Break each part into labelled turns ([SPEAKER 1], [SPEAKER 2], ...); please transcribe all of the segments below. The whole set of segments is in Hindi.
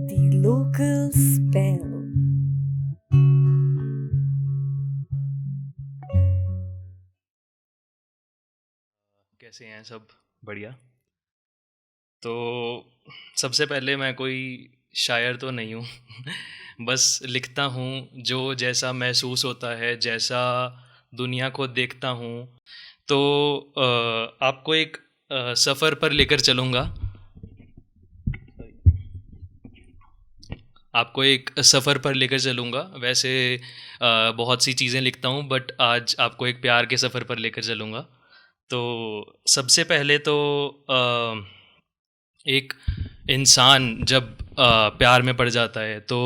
[SPEAKER 1] The local spell.
[SPEAKER 2] कैसे हैं सब? बढ़िया। तो सबसे पहले मैं कोई शायर तो नहीं हूँ बस लिखता हूँ जो जैसा महसूस होता है, जैसा दुनिया को देखता हूँ। तो आपको एक सफ़र पर लेकर चलूँगा। आपको एक सफ़र पर लेकर चलूँगा। वैसे बहुत सी चीज़ें लिखता हूँ, बट आज आपको एक प्यार के सफ़र पर लेकर चलूँगा। तो सबसे पहले तो एक इंसान जब प्यार में पड़ जाता है तो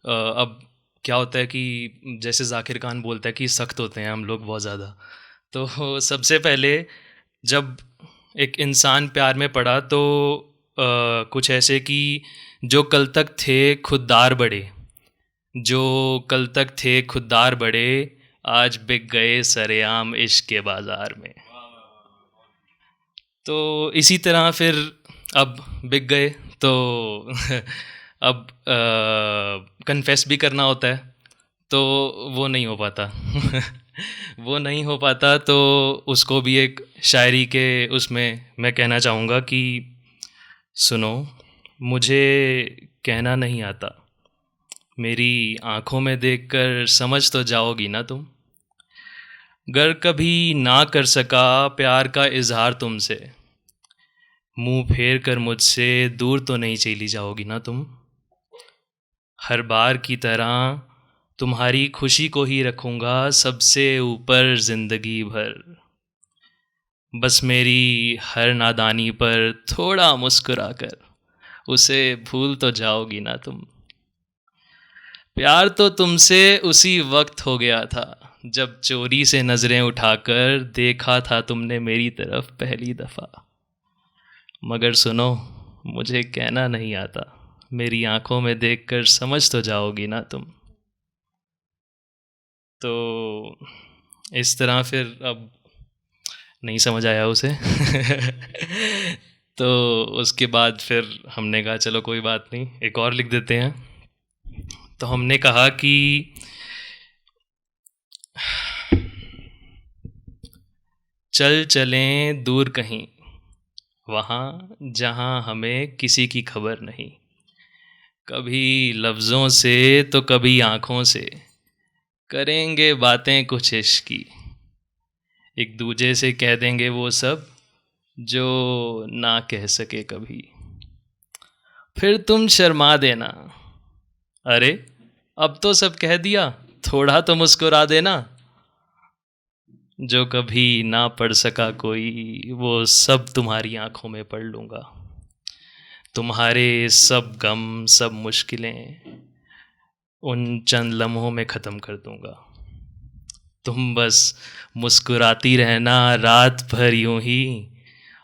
[SPEAKER 2] अब क्या होता है कि जैसे जाकिर खान बोलता है कि सख्त होते हैं हम लोग बहुत ज़्यादा। तो सबसे पहले जब एक इंसान प्यार में पड़ा तो कुछ ऐसे कि जो कल तक थे खुददार बड़े, जो कल तक थे खुददार बड़े, आज बिक गए सरेआम इश्क के बाज़ार में। तो इसी तरह फिर अब बिक गए तो अब कन्फेस भी करना होता है, तो वो नहीं हो पाता वो नहीं हो पाता। तो उसको भी एक शायरी के उसमें मैं कहना चाहूँगा कि सुनो, मुझे कहना नहीं आता, मेरी आँखों में देखकर समझ तो जाओगी ना तुम। गर कभी ना कर सका प्यार का इजहार तुमसे, मुंह फेर कर मुझसे दूर तो नहीं चली जाओगी ना तुम। हर बार की तरह तुम्हारी खुशी को ही रखूँगा सबसे ऊपर ज़िंदगी भर। बस मेरी हर नादानी पर थोड़ा मुस्कुरा कर उसे भूल तो जाओगी ना तुम। प्यार तो तुमसे उसी वक्त हो गया था जब चोरी से नज़रें उठाकर देखा था तुमने मेरी तरफ पहली दफ़ा। मगर सुनो, मुझे कहना नहीं आता, मेरी आंखों में देखकर समझ तो जाओगी ना तुम। तो इस तरह फिर अब नहीं समझ आया उसे तो उसके बाद फिर हमने कहा चलो कोई बात नहीं, एक और लिख देते हैं। तो हमने कहा कि चल चलें दूर कहीं, वहाँ जहाँ हमें किसी की खबर नहीं। कभी लफ्ज़ों से तो कभी आँखों से करेंगे बातें कुछ इश्क की। एक दूजे से कह देंगे वो सब जो ना कह सके कभी। फिर तुम शर्मा देना, अरे अब तो सब कह दिया, थोड़ा तो मुस्कुरा देना। जो कभी ना पढ़ सका कोई वो सब तुम्हारी आंखों में पढ़ लूँगा। तुम्हारे सब गम सब मुश्किलें उन चंद लम्हों में ख़त्म कर दूँगा। तुम बस मुस्कुराती रहना रात भर यूं ही,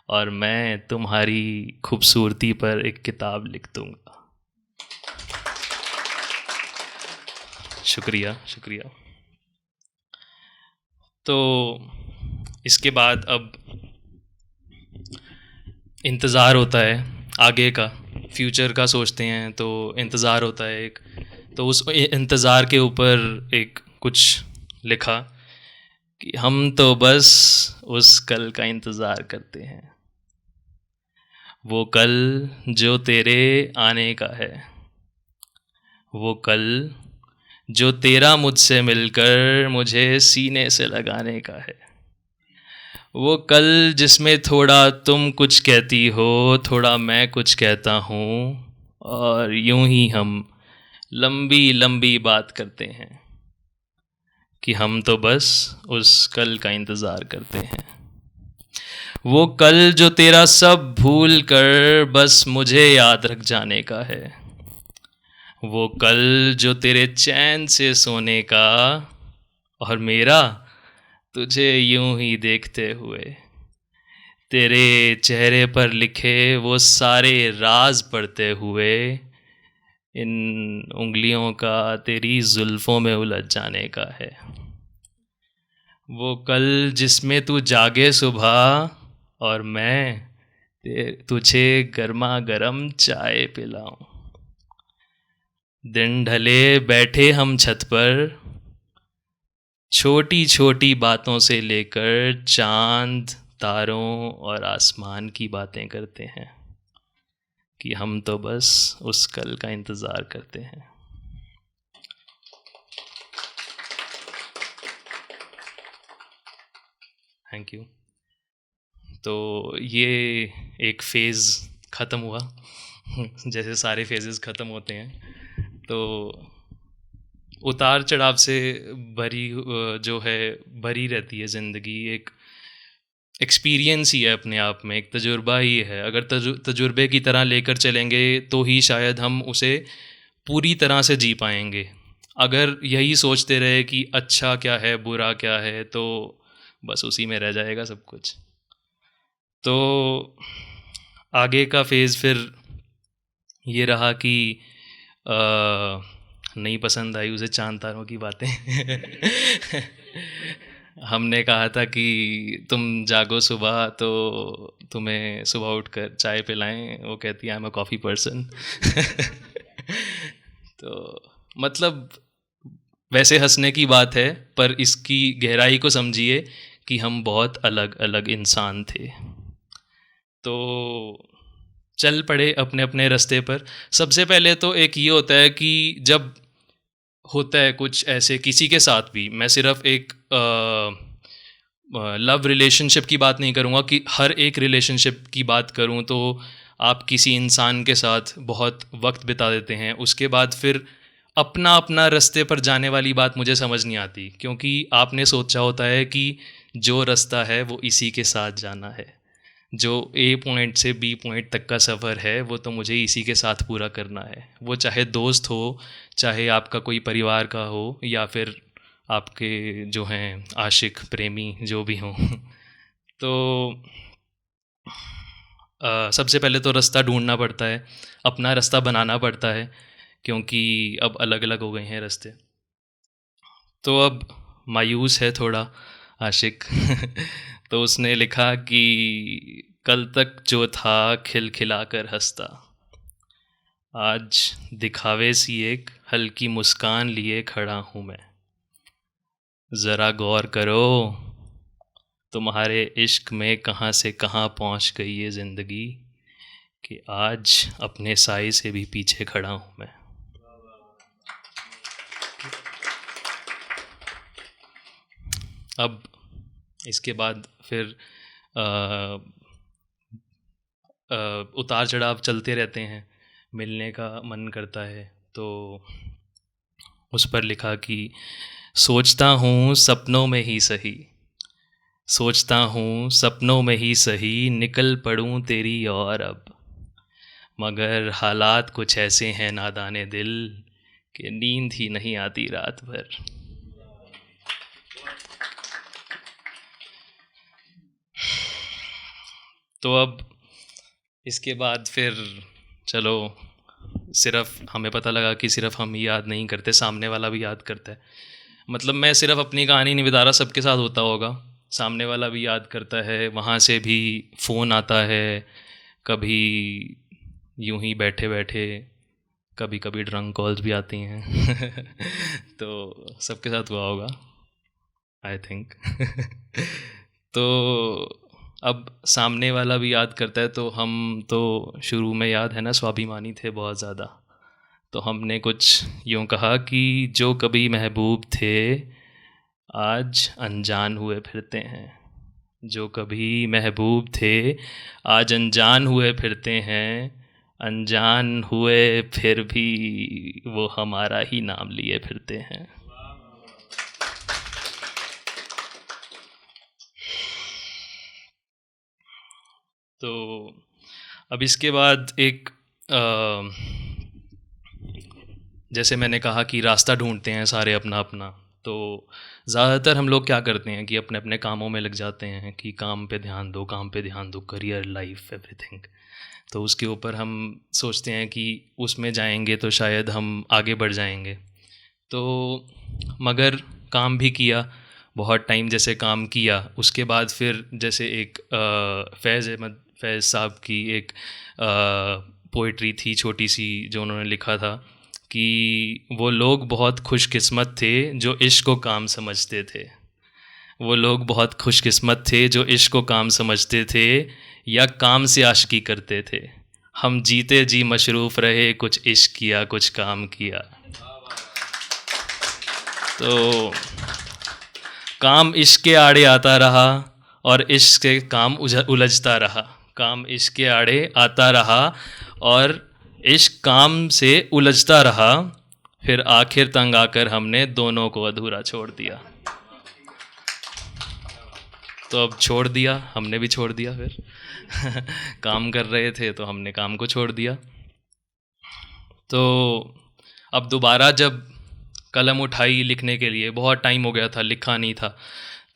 [SPEAKER 2] और मैं तुम्हारी खूबसूरती पर एक किताब लिख दूँगा। शुक्रिया शुक्रिया। तो इसके बाद अब इंतज़ार होता है आगे का, फ्यूचर का सोचते हैं तो इंतज़ार होता है एक। तो उस इंतज़ार के ऊपर एक कुछ लिखा कि हम तो बस उस कल का इंतज़ार करते हैं, वो कल जो तेरे आने का है, वो कल जो तेरा मुझसे मिलकर मुझे सीने से लगाने का है, वो कल जिसमें थोड़ा तुम कुछ कहती हो थोड़ा मैं कुछ कहता हूँ, और यूं ही हम लंबी लंबी बात करते हैं कि हम तो बस उस कल का इंतज़ार करते हैं। वो कल जो तेरा सब भूल कर बस मुझे याद रख जाने का है, वो कल जो तेरे चैन से सोने का और मेरा तुझे यूं ही देखते हुए, तेरे चेहरे पर लिखे वो सारे राज पढ़ते हुए, इन उंगलियों का तेरी जुल्फ़ों में उलझ जाने का है। वो कल जिसमें तू जागे सुबह और मैं तुझे गर्मा गर्म चाय पिलाऊं। दिन ढले बैठे हम छत पर, छोटी छोटी बातों से लेकर चांद, तारों और आसमान की बातें करते हैं कि हम तो बस उस कल का इंतज़ार करते हैं। Thank you. तो ये एक फ़ेज़ ख़त्म हुआ जैसे सारे फेजेस ख़त्म होते हैं। तो उतार चढ़ाव से भरी जो है भरी रहती है ज़िंदगी। एक एक्सपीरियंस ही है अपने आप में, एक तजुर्बा ही है। अगर तजुर्बे की तरह लेकर चलेंगे तो ही शायद हम उसे पूरी तरह से जी पाएंगे। अगर यही सोचते रहे कि अच्छा क्या है बुरा क्या है, तो बस उसी में रह जाएगा सब कुछ। तो आगे का फेज़ फिर ये रहा कि नहीं पसंद आई उसे चांद तारों की बातें हमने कहा था कि तुम जागो सुबह तो तुम्हें सुबह उठकर चाय पिलाएं। वो कहती है I am a coffee person तो मतलब वैसे हंसने की बात है, पर इसकी गहराई को समझिए कि हम बहुत अलग अलग इंसान थे। तो चल पड़े अपने अपने रास्ते पर। सबसे पहले तो एक ये होता है कि जब होता है कुछ ऐसे किसी के साथ भी, मैं सिर्फ एक लव रिलेशनशिप की बात नहीं करूँगा कि हर एक रिलेशनशिप की बात करूँ, तो आप किसी इंसान के साथ बहुत वक्त बिता देते हैं, उसके बाद फिर अपना अपना रास्ते पर जाने वाली बात मुझे समझ नहीं आती, क्योंकि आपने सोचा होता है कि जो रास्ता है वो इसी के साथ जाना है, जो ए पॉइंट से बी पॉइंट तक का सफ़र है वो तो मुझे इसी के साथ पूरा करना है। वो चाहे दोस्त हो, चाहे आपका कोई परिवार का हो, या फिर आपके जो हैं आशिक प्रेमी जो भी हों तो सबसे पहले तो रास्ता ढूंढना पड़ता है, अपना रास्ता बनाना पड़ता है, क्योंकि अब अलग अलग हो गए हैं रास्ते। तो अब मायूस है थोड़ा आशिक तो उसने लिखा कि कल तक जो था खिलखिला कर हंसता, आज दिखावे सी एक हल्की मुस्कान लिए खड़ा हूँ मैं। ज़रा गौर करो तुम्हारे इश्क में कहाँ से कहाँ पहुँच गई ये ज़िंदगी, कि आज अपने साए से भी पीछे खड़ा हूँ मैं। अब इसके बाद फिर उतार चढ़ाव चलते रहते हैं, मिलने का मन करता है। तो उस पर लिखा कि सोचता हूँ सपनों में ही सही, सोचता हूँ सपनों में ही सही, निकल पड़ूँ तेरी और अब, मगर हालात कुछ ऐसे हैं नादाने दिल कि नींद ही नहीं आती रात भर। तो अब इसके बाद फिर चलो, सिर्फ हमें पता लगा कि सिर्फ हम ही याद नहीं करते, सामने वाला भी याद करता है। मतलब मैं सिर्फ अपनी कहानी नहीं बता रहा, सबके साथ होता होगा, सामने वाला भी याद करता है, वहाँ से भी फ़ोन आता है, कभी यूं ही बैठे बैठे, कभी कभी ड्रंक कॉल्स भी आती हैं तो सबके साथ हुआ होगा आई थिंक तो अब सामने वाला भी याद करता है। तो हम तो शुरू में याद है ना स्वाभिमानी थे बहुत ज़्यादा, तो हमने कुछ यूँ कहा कि जो कभी महबूब थे आज अनजान हुए फिरते हैं, जो कभी महबूब थे आज अनजान हुए फिरते हैं, अनजान हुए फिर भी वो हमारा ही नाम लिए फिरते हैं। तो अब इसके बाद एक जैसे मैंने कहा कि रास्ता ढूंढते हैं सारे अपना अपना, तो ज़्यादातर हम लोग क्या करते हैं कि अपने अपने कामों में लग जाते हैं कि काम पे ध्यान दो, काम पे ध्यान दो, करियर, लाइफ, एवरीथिंग। तो उसके ऊपर हम सोचते हैं कि उसमें जाएंगे तो शायद हम आगे बढ़ जाएंगे। तो मगर काम भी किया बहुत टाइम, जैसे काम किया उसके बाद फिर जैसे एक फैज़ साहब की एक पोइट्री थी छोटी सी जो उन्होंने लिखा था कि वो लोग बहुत खुशकिस्मत थे जो इश्क को काम समझते थे। वो लोग बहुत खुशकिस्मत थे जो इश्क को काम समझते थे या काम से आशिकी करते थे। हम जीते जी मशरूफ़ रहे, कुछ इश्क किया कुछ काम किया। तो काम इश्क के आड़े आता रहा और इश्क के काम उलझता रहा। काम इश्क के आड़े आता रहा और इश्क काम से उलझता रहा। फिर आखिर तंग आकर हमने दोनों को अधूरा छोड़ दिया। तो अब छोड़ दिया, हमने भी छोड़ दिया। फिर काम कर रहे थे तो हमने काम को छोड़ दिया। तो अब दोबारा जब कलम उठाई लिखने के लिए, बहुत टाइम हो गया था, लिखा नहीं था,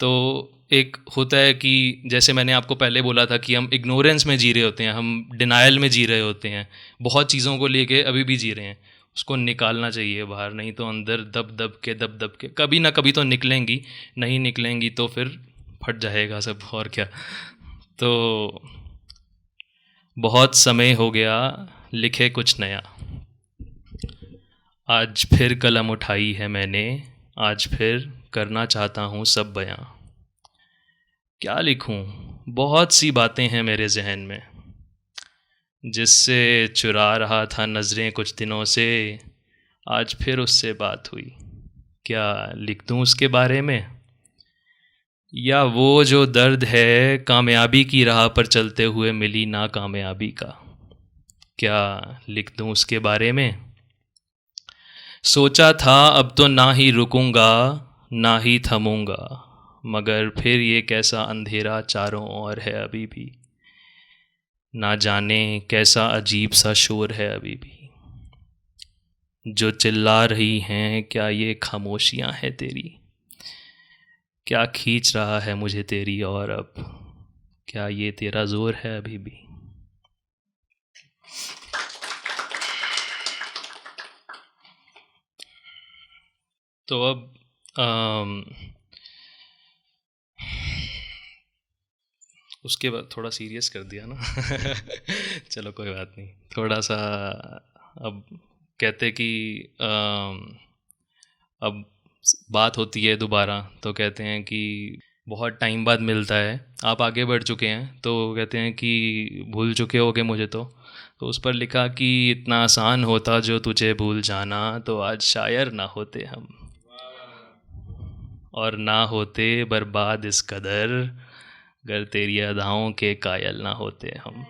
[SPEAKER 2] तो एक होता है कि जैसे मैंने आपको पहले बोला था कि हम इग्नोरेंस में जी रहे होते हैं, हम डिनायल में जी रहे होते हैं, बहुत चीज़ों को लेके अभी भी जी रहे हैं। उसको निकालना चाहिए बाहर, नहीं तो अंदर दब दब के कभी ना कभी तो निकलेंगी, नहीं निकलेंगी तो फिर फट जाएगा सब, और क्या। तो बहुत समय हो गया लिखे कुछ नया, आज फिर कलम उठाई है मैंने, आज फिर करना चाहता हूँ सब बयां। क्या लिखूं, बहुत सी बातें हैं मेरे जहन में, जिससे चुरा रहा था नज़रें कुछ दिनों से, आज फिर उससे बात हुई। क्या लिख दूं उसके बारे में, या वो जो दर्द है कामयाबी की राह पर चलते हुए मिली नाकामयाबी का, क्या लिख दूं उसके बारे में। सोचा था अब तो ना ही रुकूंगा ना ही थमूंगा, मगर फिर ये कैसा अंधेरा चारों ओर है अभी भी, ना जाने कैसा अजीब सा शोर है अभी भी, जो चिल्ला रही हैं क्या ये खामोशियां हैं तेरी, क्या खींच रहा है मुझे तेरी और अब, क्या ये तेरा जोर है अभी भी। तो अब उसके बाद थोड़ा सीरियस कर दिया ना चलो कोई बात नहीं, थोड़ा सा अब कहते कि अब बात होती है दोबारा तो कहते हैं कि बहुत टाइम बाद मिलता है, आप आगे बढ़ चुके हैं तो कहते हैं कि भूल चुके होगे मुझे। तो उस पर लिखा कि इतना आसान होता जो तुझे भूल जाना, तो आज शायर ना होते हम, और ना होते बर्बाद इस कदर, अगर तेरी अदाओं के कायल ना होते हम।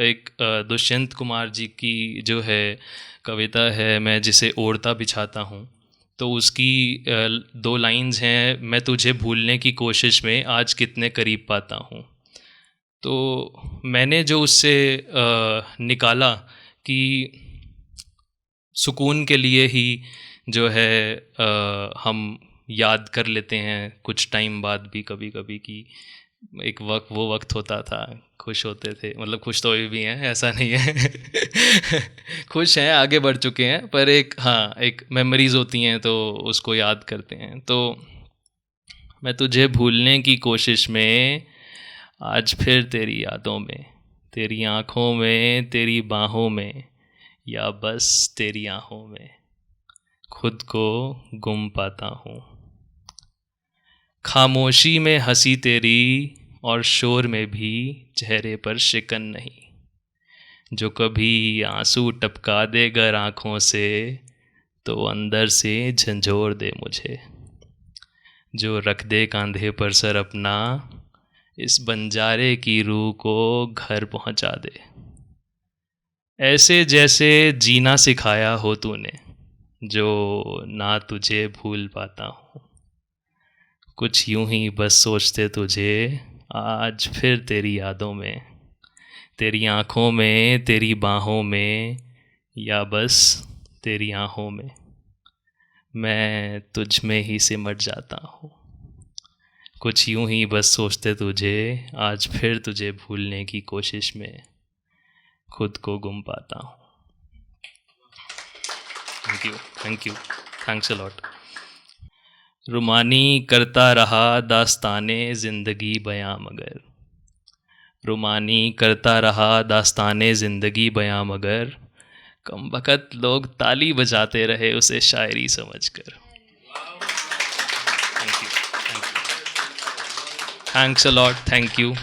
[SPEAKER 2] एक दुष्यंत कुमार जी की जो है कविता है, मैं जिसे ओढ़ता बिछाता हूँ, तो उसकी 2 लाइंस हैं, मैं तुझे भूलने की कोशिश में आज कितने करीब पाता हूँ। तो मैंने जो उससे निकाला कि सुकून के लिए ही जो है हम याद कर लेते हैं कुछ टाइम बाद भी कभी कभी कि एक वो वक्त होता था, खुश होते थे, मतलब खुश तो अभी भी हैं, ऐसा नहीं है खुश हैं, आगे बढ़ चुके हैं, पर एक मेमोरीज होती हैं तो उसको याद करते हैं। तो मैं तुझे भूलने की कोशिश में आज फिर तेरी यादों में, तेरी आँखों में, तेरी बाहों में, या बस तेरी आँखों में खुद को गुम पाता हूँ। खामोशी में हंसी तेरी और शोर में भी चेहरे पर शिकन नहीं, जो कभी आंसू टपका दे गर आँखों से तो अंदर से झंझोर दे मुझे, जो रख दे कंधे पर सर अपना, इस बंजारे की रूह को घर पहुंचा दे। ऐसे जैसे जीना सिखाया हो तूने, जो ना तुझे भूल पाता हूँ, कुछ यूं ही बस सोचते तुझे आज फिर तेरी यादों में, तेरी आँखों में, तेरी बाहों में, या बस तेरी आँखों में, मैं तुझ में ही सिमट जाता हूँ। कुछ यूं ही बस सोचते तुझे आज फिर तुझे भूलने की कोशिश में खुद को गुम पाता हूँ। Thank you, thanks a lot. रुमानी करता रहा दास्ताने ज़िंदगी बयां मगर, रुमानी करता रहा दास्ताने ज़िंदगी बयां मगर, कमबख्त लोग ताली बजाते रहे उसे शायरी समझकर। Thank you, thanks a lot, thank you.